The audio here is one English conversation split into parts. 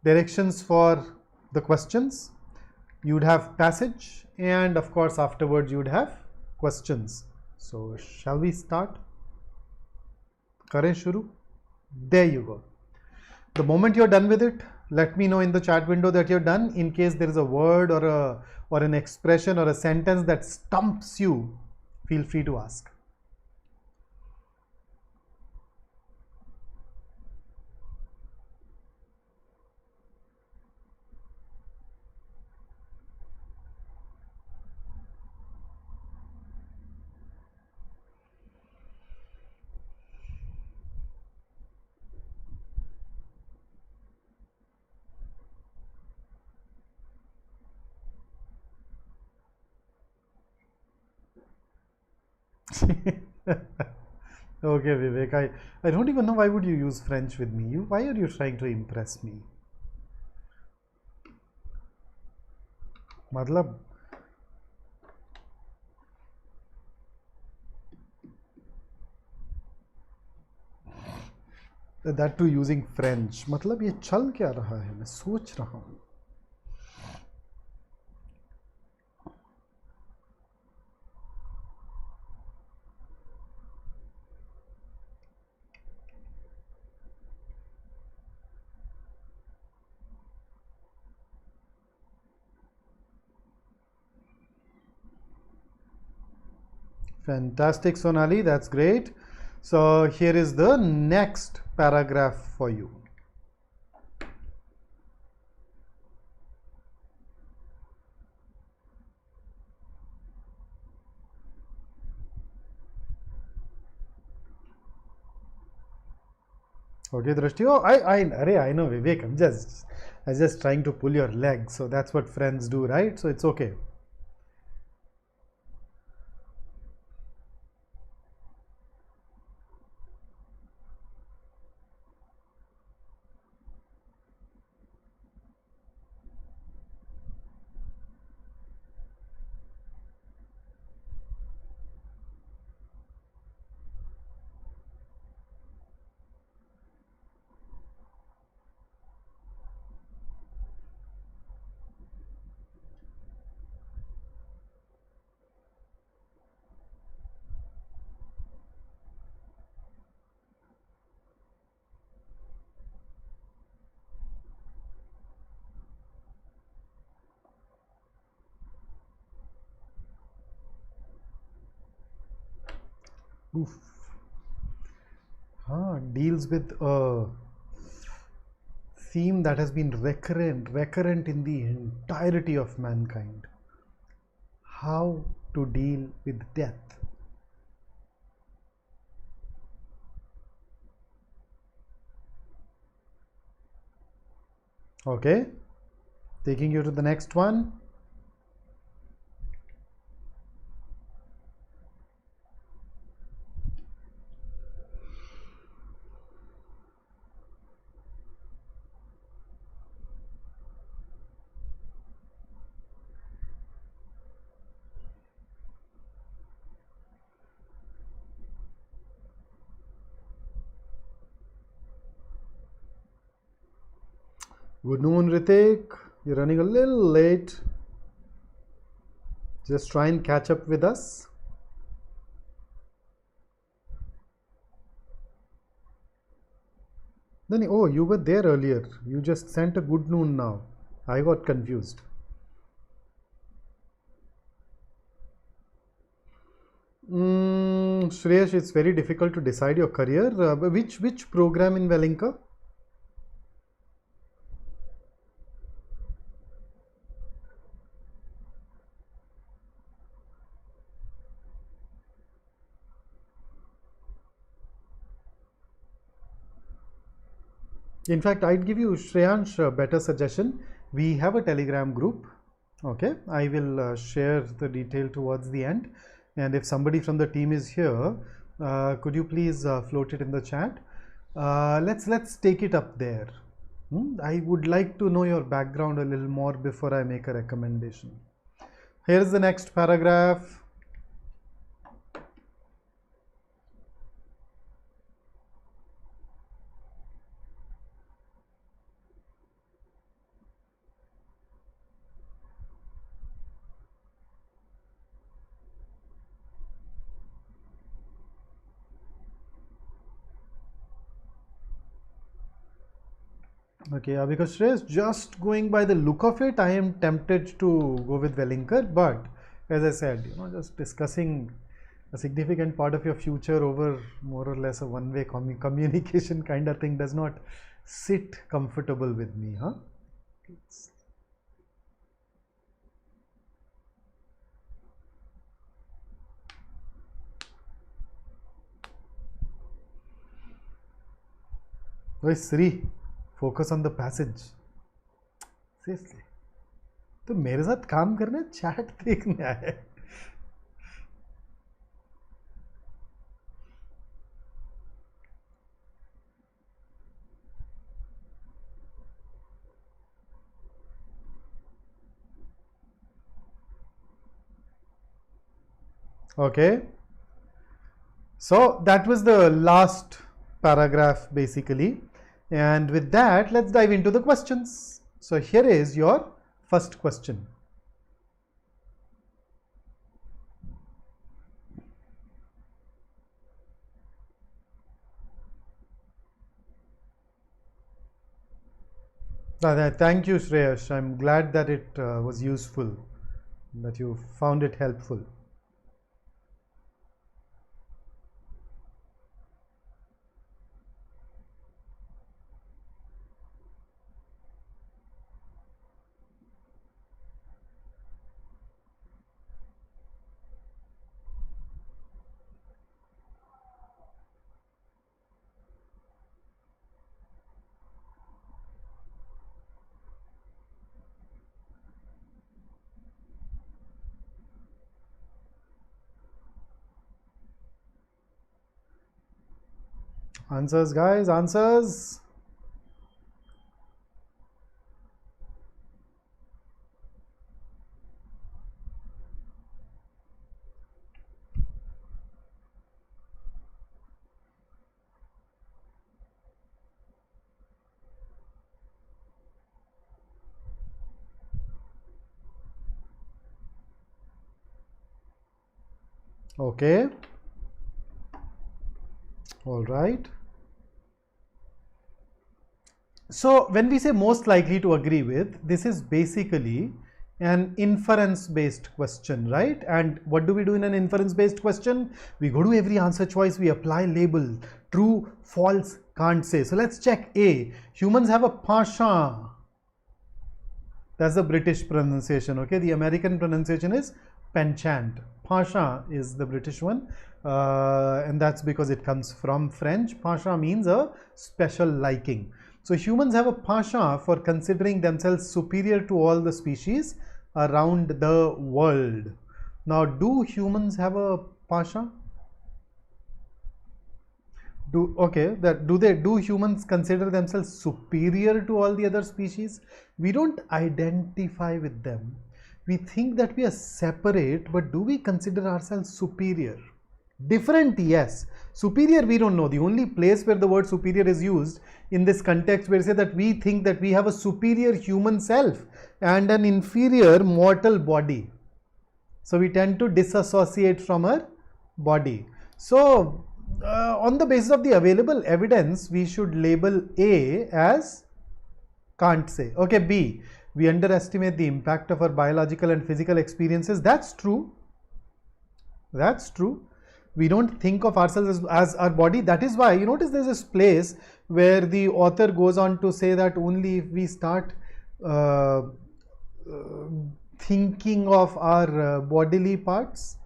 directions for the questions, you would have passage, and of course afterwards you would have questions. So shall we start? Kare shuru? There you go. The moment you're done with it, let me know in the chat window that you're done. In case there is a word or an expression or a sentence that stumps you, feel free to ask. Okay, Vivek, I don't even know why would you use French with me. Why are you trying to impress me? Matlab, that too using French. मतलब ये चल क्या रहा है? मैं सोच रहा हूँ. Fantastic, Sonali, that's great. So here is the next paragraph for you. Okay, Drashti. Oh, I know, Vivek. I'm just trying to pull your leg. So that's what friends do, right? So it's okay. Oof. Deals with a theme that has been recurrent in the entirety of mankind. How to deal with death. Okay, taking you to the next one. Good noon, Ritik. You're running a little late. Just try and catch up with us. Then, oh, you were there earlier. You just sent a good noon now. I got confused. Shreyash, it's very difficult to decide your career. Which program in Velinka? In fact, I'd give you, Shreyansh, a better suggestion. We have a Telegram group. Okay, I will share the detail towards the end. And if somebody from the team is here, could you please float it in the chat? Let's take it up there. I would like to know your background a little more before I make a recommendation. Here's the next paragraph. Okay, because Shreyas, just going by the look of it, I am tempted to go with Wellinger, but as I said, just discussing a significant part of your future over more or less a one-way communication kind of thing does not sit comfortable with me, huh? Hey Siri, focus on the passage. Seriously, तो मेरे साथ काम करने chat देखने आए. Okay, so that was the last paragraph basically, and with that let's dive into the questions. So here is your first question. Thank you, Shreyash. I'm glad that it was useful, that you found it helpful. Answers, guys, answers. Okay. All right. So when we say most likely to agree with, this is basically an inference based question, right? And what do we do in an inference based question? We go to every answer choice, we apply label, true, false, can't say. So let's check A. Humans have a pasha. That's the British pronunciation, okay? The American pronunciation is penchant. Pasha is the British one, and that's because it comes from French. Pasha means a special liking. So humans have a pasha for considering themselves superior to all the species around the world. Now, do humans have a pasha? Do humans consider themselves superior to all the other species? We don't identify with them. We think that we are separate, but do we consider ourselves superior? Different, yes. Superior, we don't know. The only place where the word superior is used in this context, where we say that we think that we have a superior human self and an inferior mortal body. So we tend to disassociate from our body. So on the basis of the available evidence, we should label A as can't say. Okay, B, we underestimate the impact of our biological and physical experiences. That's true. That's true. We don't think of ourselves as our body. That is why you notice there's this place where the author goes on to say that only if we start thinking of our bodily parts,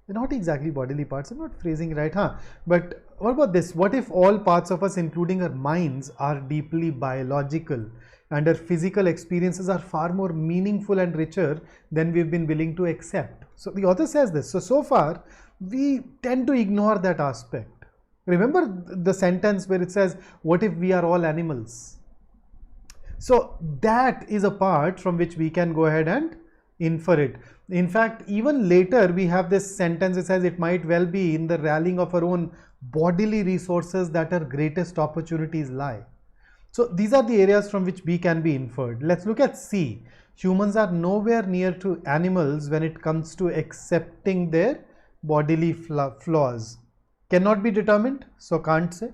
not exactly bodily parts, I'm not phrasing right, huh? But what about this? What if all parts of us, including our minds, are deeply biological and our physical experiences are far more meaningful and richer than we've been willing to accept? So the author says this. So far, we tend to ignore that aspect. Remember the sentence where it says, what if we are all animals? So that is a part from which we can go ahead and infer it. In fact, even later we have this sentence that says it might well be in the rallying of our own bodily resources that our greatest opportunities lie. So these are the areas from which B can be inferred. Let's look at C. Humans are nowhere near to animals when it comes to accepting their bodily flaws. Cannot be determined, so can't say.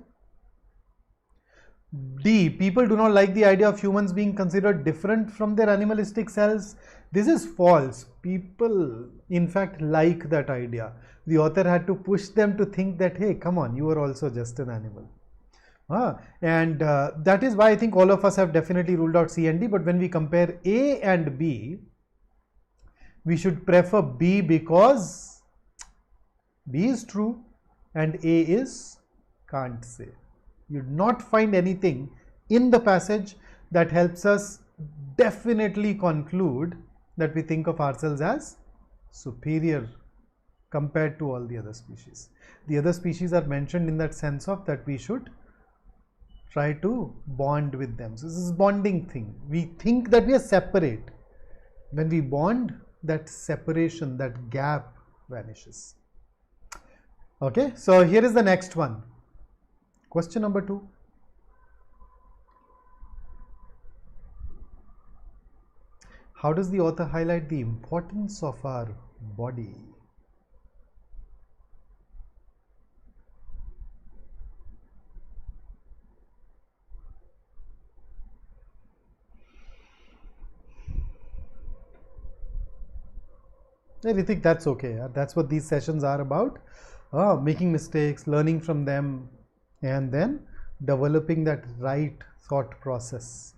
D. People do not like the idea of humans being considered different from their animalistic selves. This is false. People, in fact, like that idea. The author had to push them to think that, hey, come on, you are also just an animal. And that is why I think all of us have definitely ruled out C and D. But when we compare A and B, we should prefer B because B is true and A is can't say. You do not find anything in the passage that helps us definitely conclude that we think of ourselves as superior compared to all the other species. The other species are mentioned in that sense of that we should try to bond with them. So this is bonding thing. We think that we are separate. When we bond, that separation, that gap vanishes. Okay, so here is the next one. Question number 2. How does the author highlight the importance of our body? I think that's okay. That's what these sessions are about. Making mistakes, learning from them, and then developing that right thought process.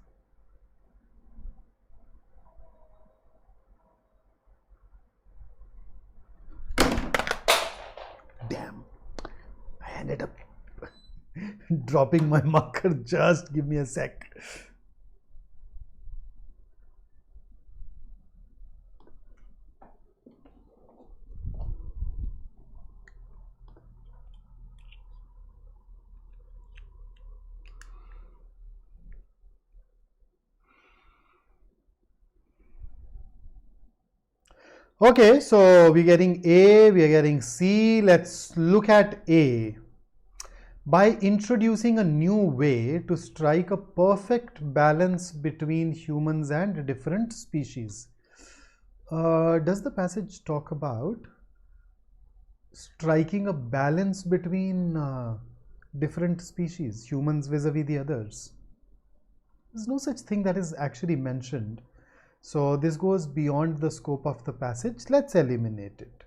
Damn, I ended up dropping my marker. Just give me a sec. Okay, so we're getting A, we are getting C. Let's look at A. By introducing a new way to strike a perfect balance between humans and different species. Does the passage talk about striking a balance between different species, humans vis-a-vis the others? There's no such thing that is actually mentioned. So this goes beyond the scope of the passage. Let's eliminate it.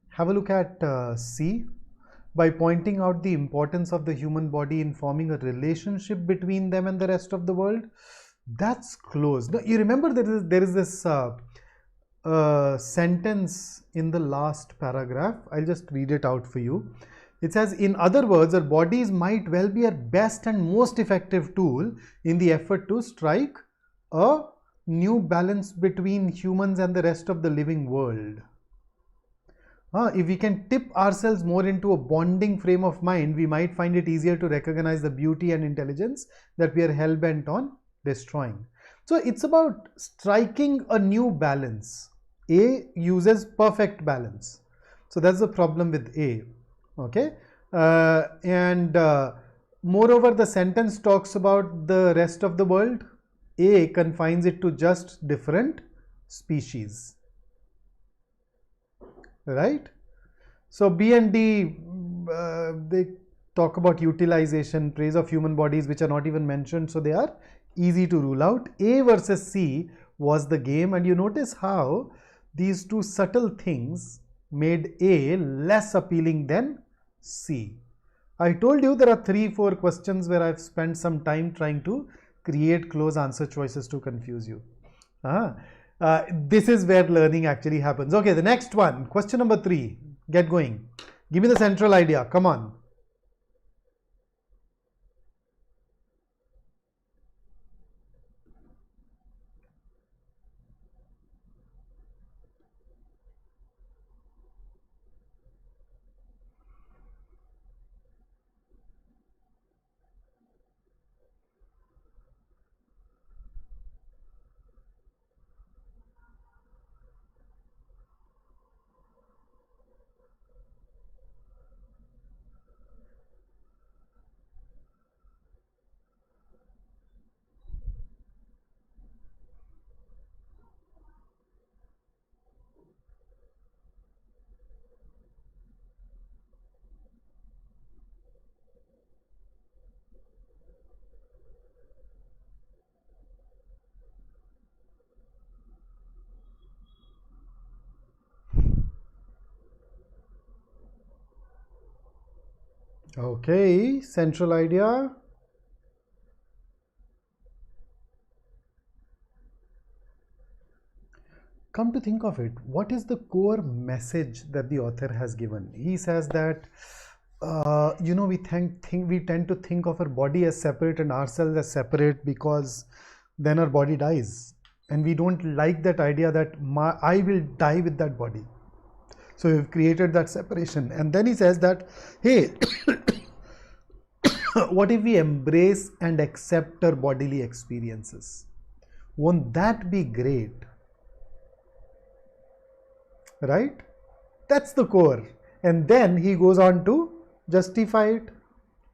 Have a look at C. By pointing out the importance of the human body in forming a relationship between them and the rest of the world. That's close. Now, you remember there is this sentence in the last paragraph. I'll just read it out for you. It says, in other words, our bodies might well be our best and most effective tool in the effort to strike a new balance between humans and the rest of the living world. If we can tip ourselves more into a bonding frame of mind, we might find it easier to recognize the beauty and intelligence that we are hell-bent on destroying. So it's about striking a new balance. A uses perfect balance. So that's the problem with A. Okay. Moreover, the sentence talks about the rest of the world. A confines it to just different species, right? So B and D, they talk about utilization, praise of human bodies, which are not even mentioned, so they are easy to rule out. A versus C was the game, and you notice how these two subtle things made A less appealing than C. I told you there are 3-4 questions where I've spent some time trying to create close answer choices to confuse you. This is where learning actually happens. Okay, the next one, question number 3. Get going. Give me the central idea. Come on. Okay, central idea. Come to think of it, what is the core message that the author has given? He says that we tend to think of our body as separate and ourselves as separate because then our body dies, and we don't like that idea that I will die with that body. So we've created that separation, and then he says that, hey, what if we embrace and accept our bodily experiences? Won't that be great? Right? That's the core. And then he goes on to justify it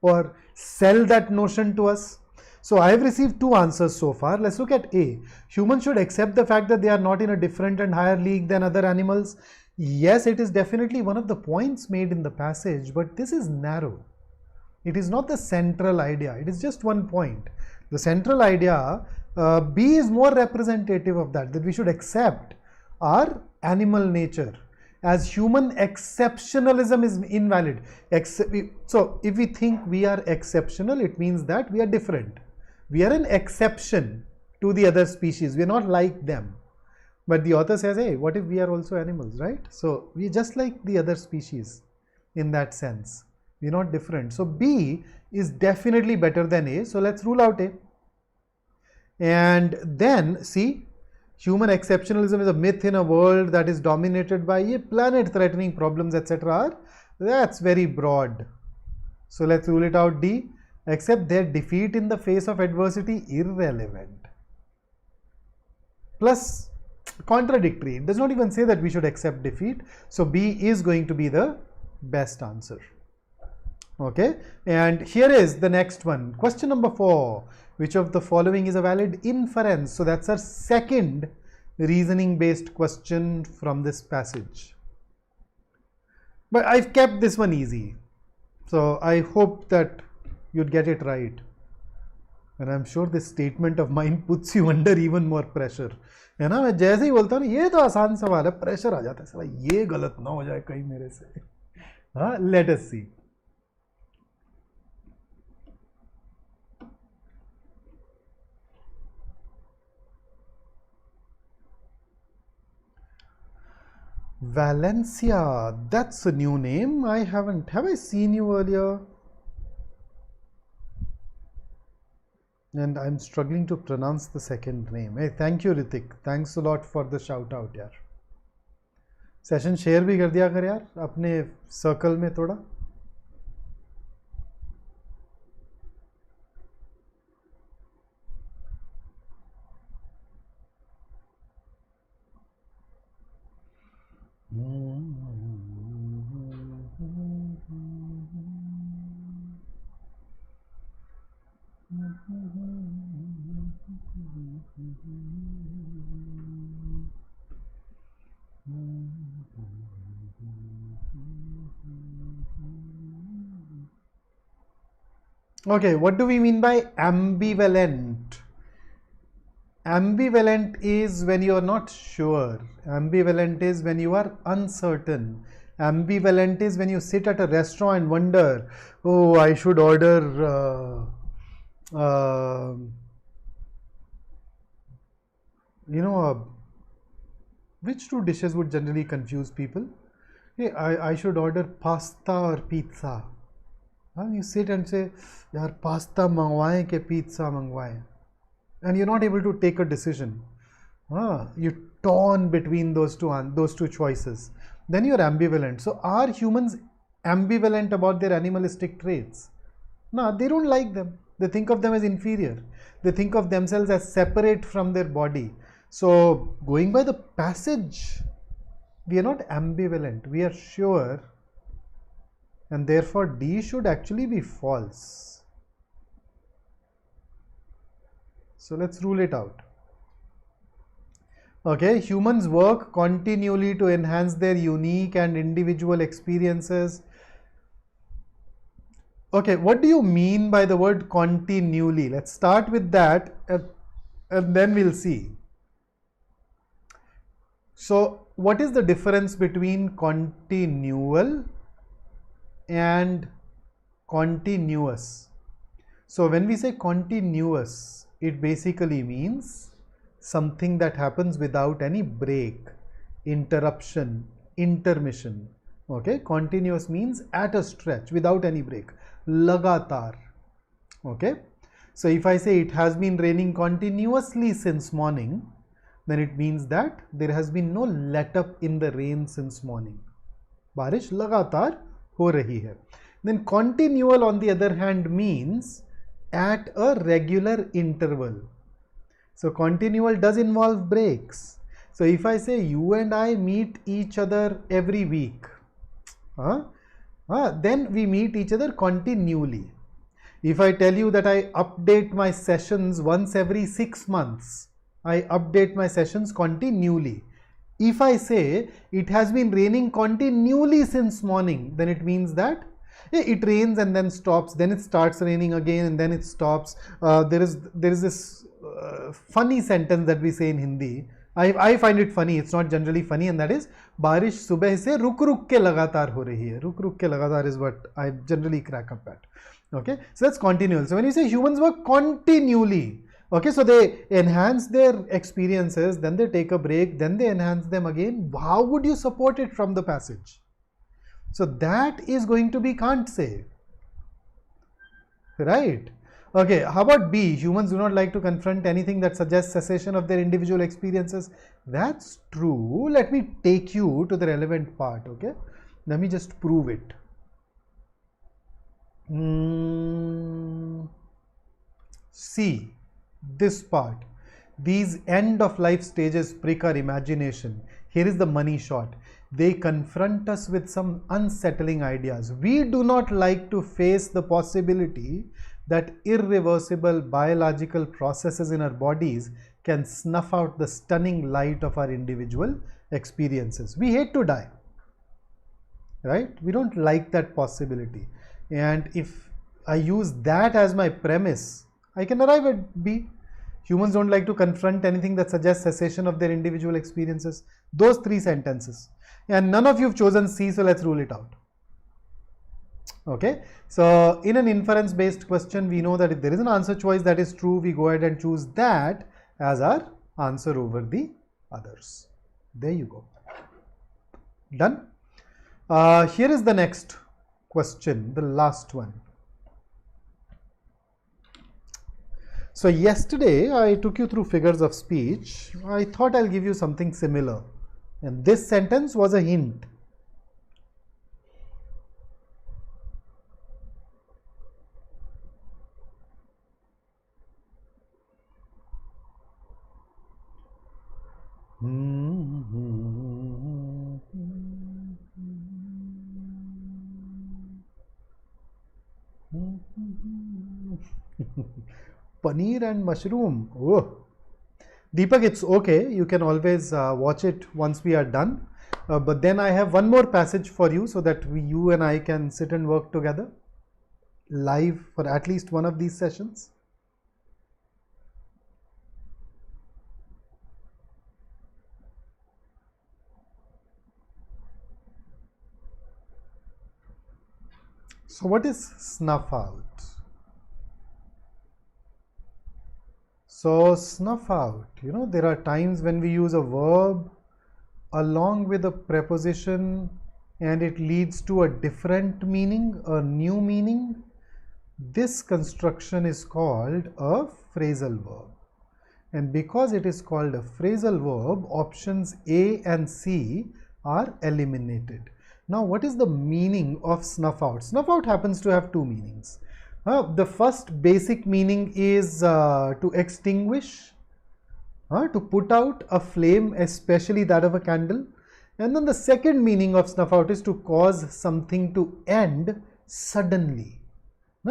or sell that notion to us. So I have received two answers so far. Let's look at A. Humans should accept the fact that they are not in a different and higher league than other animals. Yes, it is definitely one of the points made in the passage, but this is narrow. It is not the central idea. It is just one point. The central idea, B, is more representative of that we should accept our animal nature, as human exceptionalism is invalid. So if we think we are exceptional, it means that we are different. We are an exception to the other species. We are not like them. But the author says, hey, what if we are also animals, right? So we are just like the other species in that sense. We are not different. So B is definitely better than A. So let's rule out A. And then C, human exceptionalism is a myth in a world that is dominated by a planet-threatening problems, etc. That's very broad. So let's rule it out. D, accept their defeat in the face of adversity, irrelevant. Plus, contradictory. It does not even say that we should accept defeat. So B is going to be the best answer. Okay, and here is the next one. Question number 4. Which of the following is a valid inference? So that's our second reasoning based question from this passage. But I've kept this one easy. So I hope that you'd get it right. And I'm sure this statement of mine puts you under even more pressure. है ना, मैं जैसे ही बोलता हूँ ये तो आसान सवाल है, प्रेशर आ जाता है, साला ये गलत ना हो जाए कहीं मेरे से. हाँ, let us see. Valencia, that's a new name. Have I seen you earlier? And I'm struggling to pronounce the second name. Hey, thank you Ritik. Thanks a lot for the shout out यार. Session share भी कर दिया कर यार अपने circle में थोड़ा. Okay, what do we mean by ambivalent? Ambivalent is when you are not sure. Ambivalent is when you are uncertain. Ambivalent is when you sit at a restaurant and wonder, oh, I should order which two dishes would generally confuse people? Hey, I should order pasta or pizza. You sit and say, yaar, pasta mangwaye ke pizza mangwaye, and you're not able to take a decision. You're torn between those two choices. Then you're ambivalent. So are humans ambivalent about their animalistic traits? No, they don't like them. They think of them as inferior. They think of themselves as separate from their body. So going by the passage, we are not ambivalent. We are sure. And therefore D should actually be false. So let's rule it out. Okay, humans work continually to enhance their unique and individual experiences. Okay, what do you mean by the word continually? Let's start with that and then we'll see. So what is the difference between continual and continuous. So when we say continuous, it basically means something that happens without any break, interruption, intermission. Okay, continuous means at a stretch without any break, lagatar. Okay, so if I say it has been raining continuously since morning, then it means that there has been no let up in the rain since morning. बारिश लगातार हो रही है. Then continual on the other hand means at a regular interval. So continual does involve breaks. So if I say you and I meet each other every week, then we meet each other continually. If I tell you that I update my sessions once every 6 months, I update my sessions continually. If I say it has been raining continually since morning, then it means that it rains and then stops, then it starts raining again and then it stops. There is this funny sentence that we say in Hindi. I find it funny, it's not generally funny, and that is बारिश सुबह से रुक रुक के लगातार हो रही है. रुक रुक के लगातार is what I generally crack up at. Okay, so that's continual. So when you say humans work continually, okay, so they enhance their experiences, then they take a break, then they enhance them again. How would you support it from the passage? So that is going to be can't say, right? Okay, how about B? Humans do not like to confront anything that suggests cessation of their individual experiences. That's true. Let me take you to the relevant part, okay? Let me just prove it. See, this part. These end of life stages prick our imagination. Here is the money shot. They confront us with some unsettling ideas. We do not like to face the possibility that irreversible biological processes in our bodies can snuff out the stunning light of our individual experiences. We hate to die, right? We don't like that possibility. And if I use that as my premise, I can arrive at B. Humans don't like to confront anything that suggests cessation of their individual experiences. Those 3 sentences. And none of you have chosen C, so let's rule it out. Okay, so in an inference based question, we know that if there is an answer choice that is true, we go ahead and choose that as our answer over the others. There you go. Done. Here is the next question, the last one. So yesterday I took you through figures of speech. I thought I'll give you something similar, and this sentence was a hint. Paneer and mushroom. Oh, Deepak, it's okay. You can always watch it once we are done. But then I have one more passage for you so that you and I can sit and work together live for at least one of these sessions. So what is snuff out? So snuff out, you know, there are times when we use a verb along with a preposition and it leads to a different meaning, a new meaning. This construction is called a phrasal verb. And because it is called a phrasal verb, options A and C are eliminated. Now, what is the meaning of snuff out? Snuff out happens to have 2 meanings. The first basic meaning is to extinguish, to put out a flame, especially that of a candle. And then the second meaning of snuff out is to cause something to end suddenly,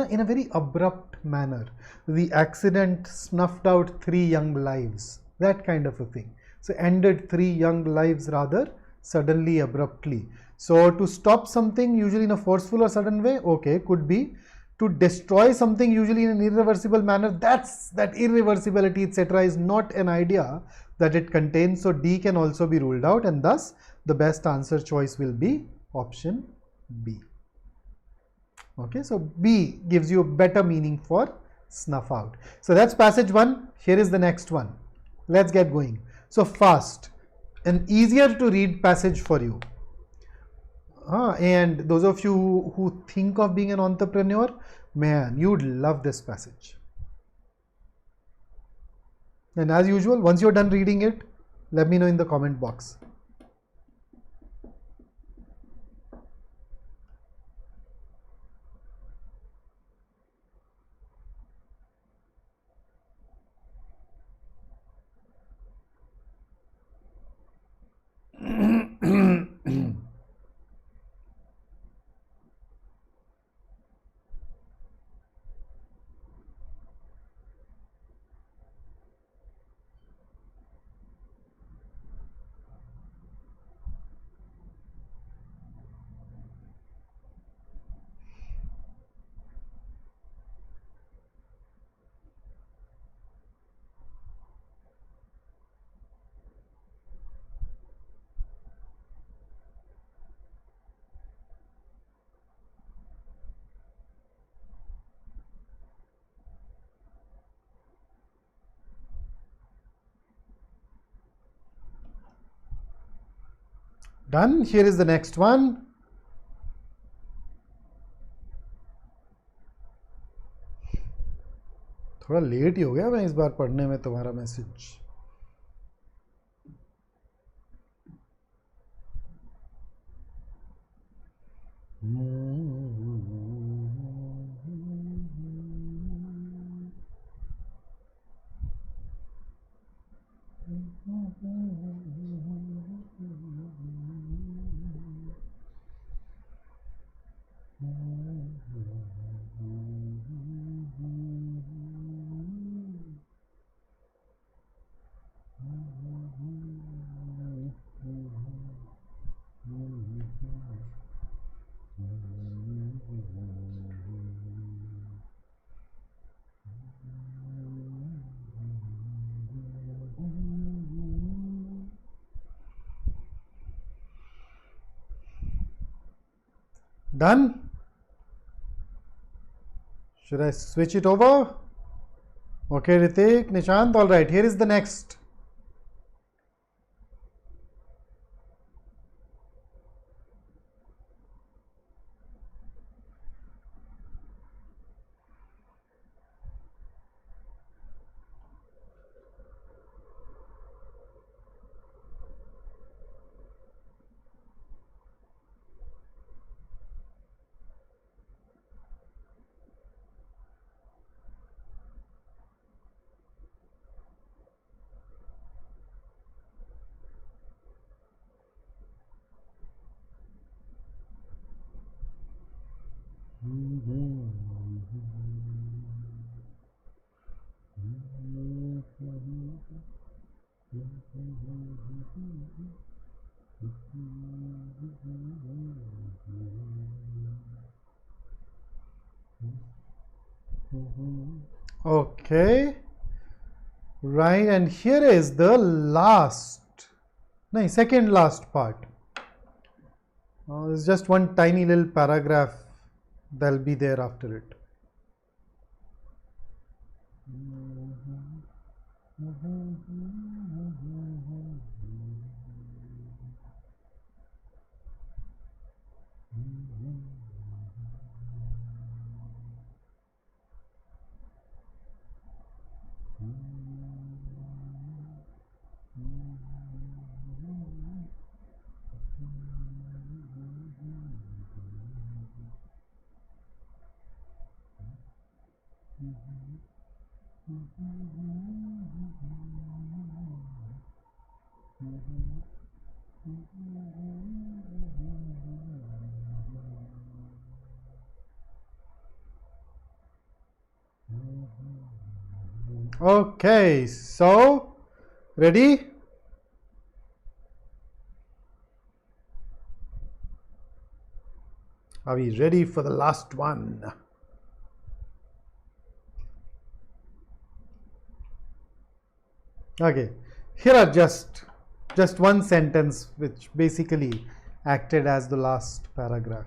in a very abrupt manner. The accident snuffed out 3 young lives, that kind of a thing. So ended 3 young lives rather suddenly, abruptly. So to stop something, usually in a forceful or sudden way, okay, could be. To destroy something, usually in an irreversible manner, that irreversibility, etc., is not an idea that it contains. So D can also be ruled out, and thus the best answer choice will be option B. Okay, so B gives you a better meaning for snuff out. So that's passage 1. Here is the next one. Let's get going. So fast, an easier to read passage for you. And those of you who think of being an entrepreneur, man, you'd love this passage. And as usual, once you're done reading it, let me know in the comment box. Done. Here is the next one. थोड़ा late ही हो गया मैं इस बार पढ़ने में तुम्हारा message. Done? Should I switch it over? Okay, Ritik, Nishant, all right, here is the next. Okay, right, and here is the second last part. It's just one tiny little paragraph that'll be there after it. Okay, so ready? Are we ready for the last one? Okay, here are just one sentence which basically acted as the last paragraph.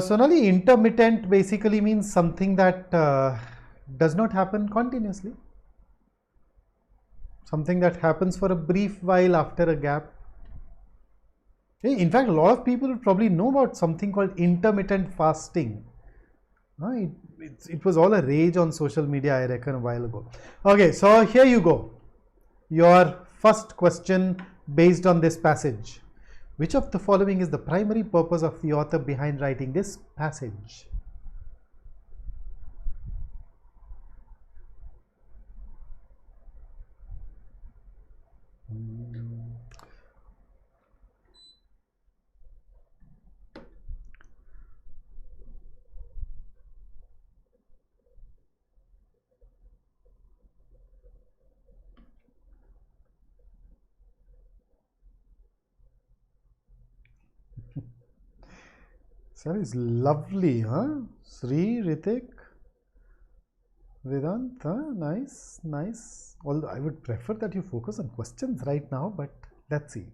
Sonali, intermittent basically means something that does not happen continuously. Something that happens for a brief while after a gap. In fact, a lot of people probably know about something called intermittent fasting. It was all a rage on social media, I reckon, a while ago. Okay, so here you go. Your first question based on this passage. Which of the following is the primary purpose of the author behind writing this passage? Sir, is lovely, huh? Sri, Ritik, Vedant, huh? Nice, nice. Although I would prefer that you focus on questions right now, but let's see.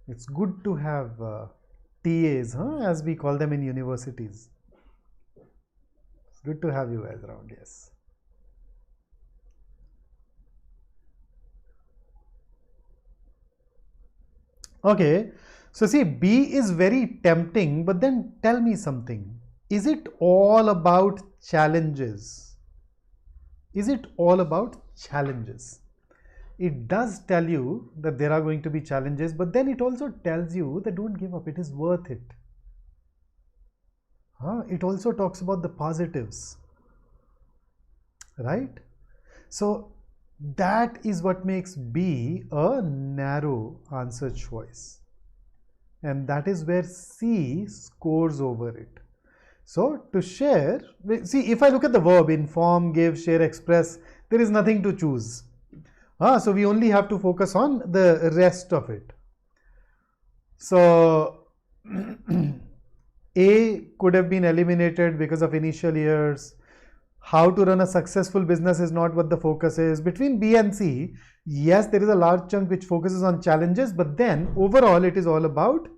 It's good to have TAs, huh? As we call them in universities. It's good to have you guys around, yes. Okay, so see, B is very tempting, but then tell me something. Is it all about challenges? Is it all about challenges? It does tell you that there are going to be challenges, but then it also tells you that don't give up, it is worth it. It also talks about the positives, right? So that is what makes B a narrow answer choice, and that is where C scores over it. So to share, see, if I look at the verb inform, give, share, express, there is nothing to choose. So we only have to focus on the rest of it. So A could have been eliminated because of initial years. How to run a successful business is not what the focus is. Between B and C, yes, there is a large chunk which focuses on challenges, but then overall it is all about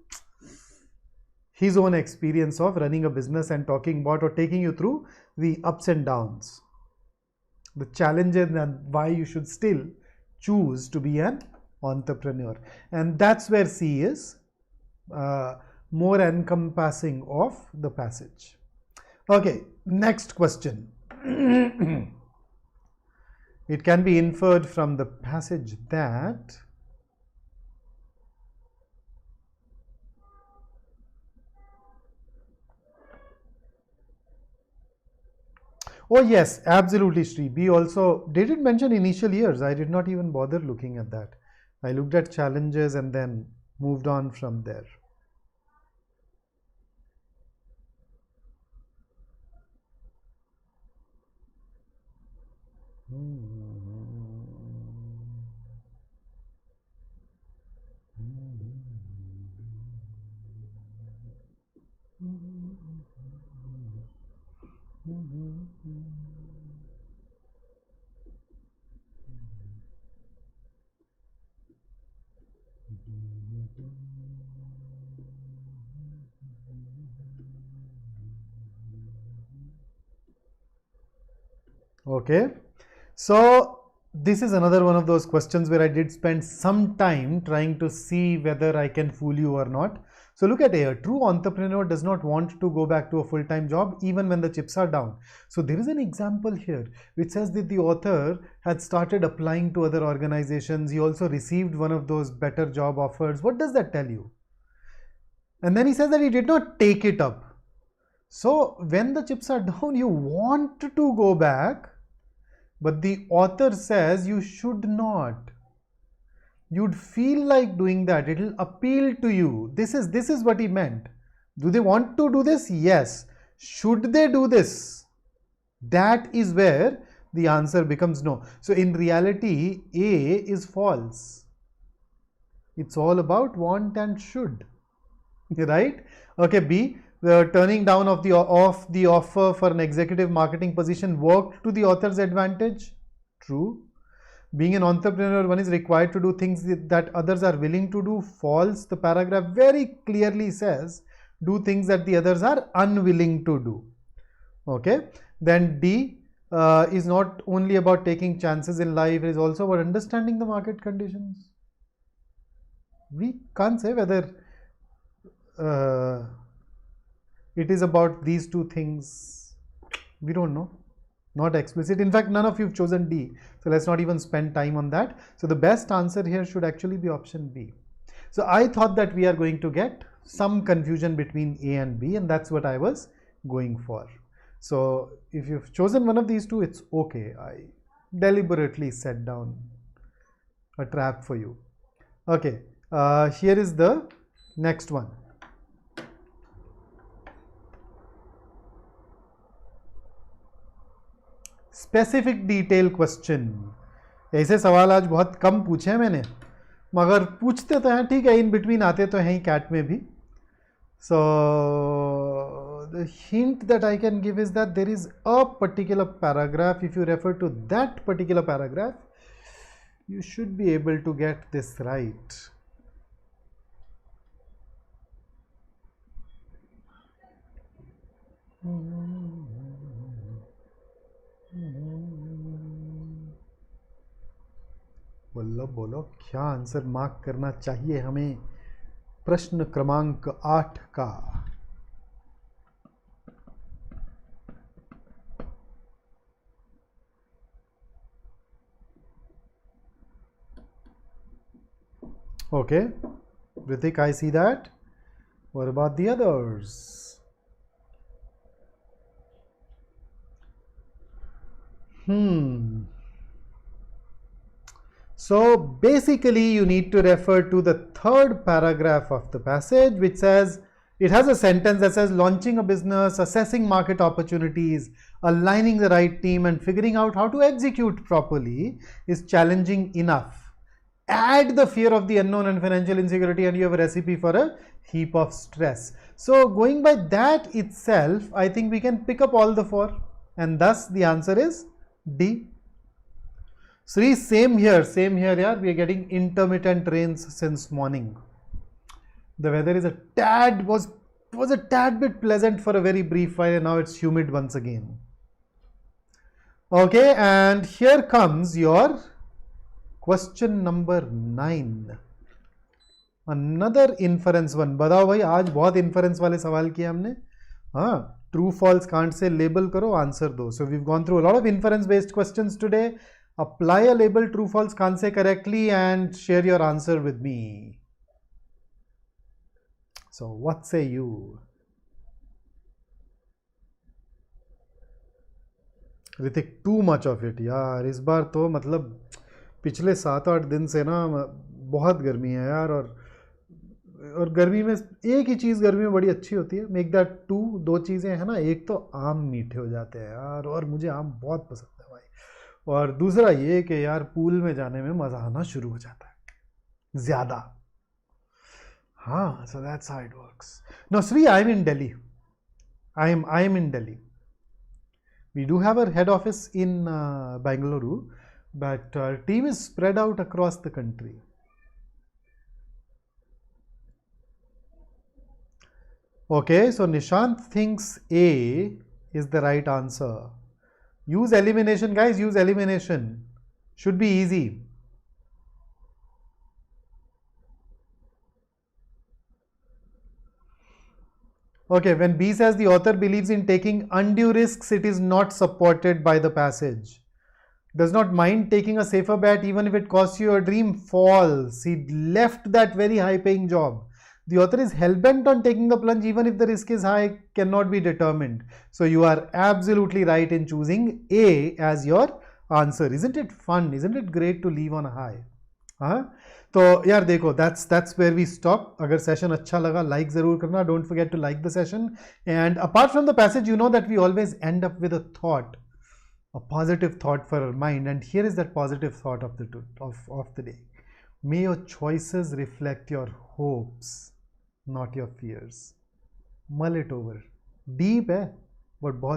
his own experience of running a business and talking about or taking you through the ups and downs, the challenges, and why you should still choose to be an entrepreneur. And that's where C is more encompassing of the passage. Okay, next question. It can be inferred from the passage that oh yes, absolutely, Sri. B also, they did mention initial years. I did not even bother looking at that. I looked at challenges and then moved on from there. Okay, so this is another one of those questions where I did spend some time trying to see whether I can fool you or not. So look at here, a true entrepreneur does not want to go back to a full-time job even when the chips are down. So there is an example here which says that the author had started applying to other organizations. He also received one of those better job offers. What does that tell you? And then he says that he did not take it up. So when the chips are down, you want to go back, but the author says you should not. You'd feel like doing that. It will appeal to you. This is what he meant. Do they want to do this? Yes. Should they do this? That is where the answer becomes no. So in reality, A is false. It's all about want and should, right? Okay, B, the turning down of the offer for an executive marketing position worked to the author's advantage. True. Being an entrepreneur, one is required to do things that others are willing to do. False. The paragraph very clearly says do things that the others are unwilling to do. Okay. Then D is not only about taking chances in life, it is also about understanding the market conditions. We can't say whether it is about these two things. We don't know. Not explicit. In fact, none of you have chosen D. So let's not even spend time on that. So the best answer here should actually be option B. So I thought that we are going to get some confusion between A and B, and that's what I was going for. So if you've chosen one of these two, it's okay. I deliberately set down a trap for you. Okay. Here is the next one. Specific detail question. ऐसे सवाल आज बहुत कम पूछे हैं मैंने, मगर पूछते तो हैं, ठीक है, इन बिटवीन आते तो हैं ही कैट में भी. So the hint that I can give is that there is a particular paragraph. If you refer to that particular paragraph you should be able to get this right. बोलो क्या answer mark करना चाहिए हमें प्रश्न क्रमांक 8 का. Okay, Ritik, I see that. What about the others? So basically you need to refer to the third paragraph of the passage, which says, it has a sentence that says launching a business, assessing market opportunities, aligning the right team and figuring out how to execute properly is challenging enough. Add the fear of the unknown and financial insecurity and you have a recipe for a heap of stress. So going by that itself, I think we can pick up all the four, and thus the answer is D. Sri, same here, yeah. We are getting intermittent rains since morning. The weather is was a tad bit pleasant for a very brief while, and now it's humid once again. Okay, and here comes your question number 9. Another inference one. बताओ भाई, आज बहुत inference वाले सवाल किए हमने. हाँ, true false can't say label करो, answer दो. So we've gone through a lot of inference based questions today. Apply a label true false can't say correctly and share your answer with me. So what say you? Ritik, too much of it यार. इस बार तो मतलब पिछले 7-8 दिन से ना बहुत गर्मी है यार, और गर्मी में एक ही चीज़ गर्मी में बड़ी अच्छी होती है, मेक दैट टू. 2 चीज़ें हैं ना, एक तो आम मीठे हो जाते हैं यार, और मुझे आम बहुत पसंद है भाई, और दूसरा ये कि यार पूल में जाने में मज़ा आना शुरू हो जाता है ज़्यादा. हाँ, so that's how it works. No, Sri, I'm in Delhi. I am in Delhi. We do have our head office in Bangalore, but our team is spread out across the country. Okay, so Nishant thinks A is the right answer. Use elimination, guys, use elimination. Should be easy. Okay, when B says the author believes in taking undue risks, it is not supported by the passage. Does not mind taking a safer bet even if it costs you a dream. False. He left that very high paying job. The author is hell-bent on taking the plunge even if the risk is high, cannot be determined. So you are absolutely right in choosing A as your answer. Isn't it fun? Isn't it great to leave on a high? हाँ, तो यार देखो, that's where we stop. अगर session अच्छा लगा, like ज़रूर करना. Don't forget to like the session. And apart from the passage, you know that we always end up with a thought, a positive thought for our mind. And here is that positive thought of the day. May your choices reflect your hopes, not your fears. Mull it over. Deep है, but बहुत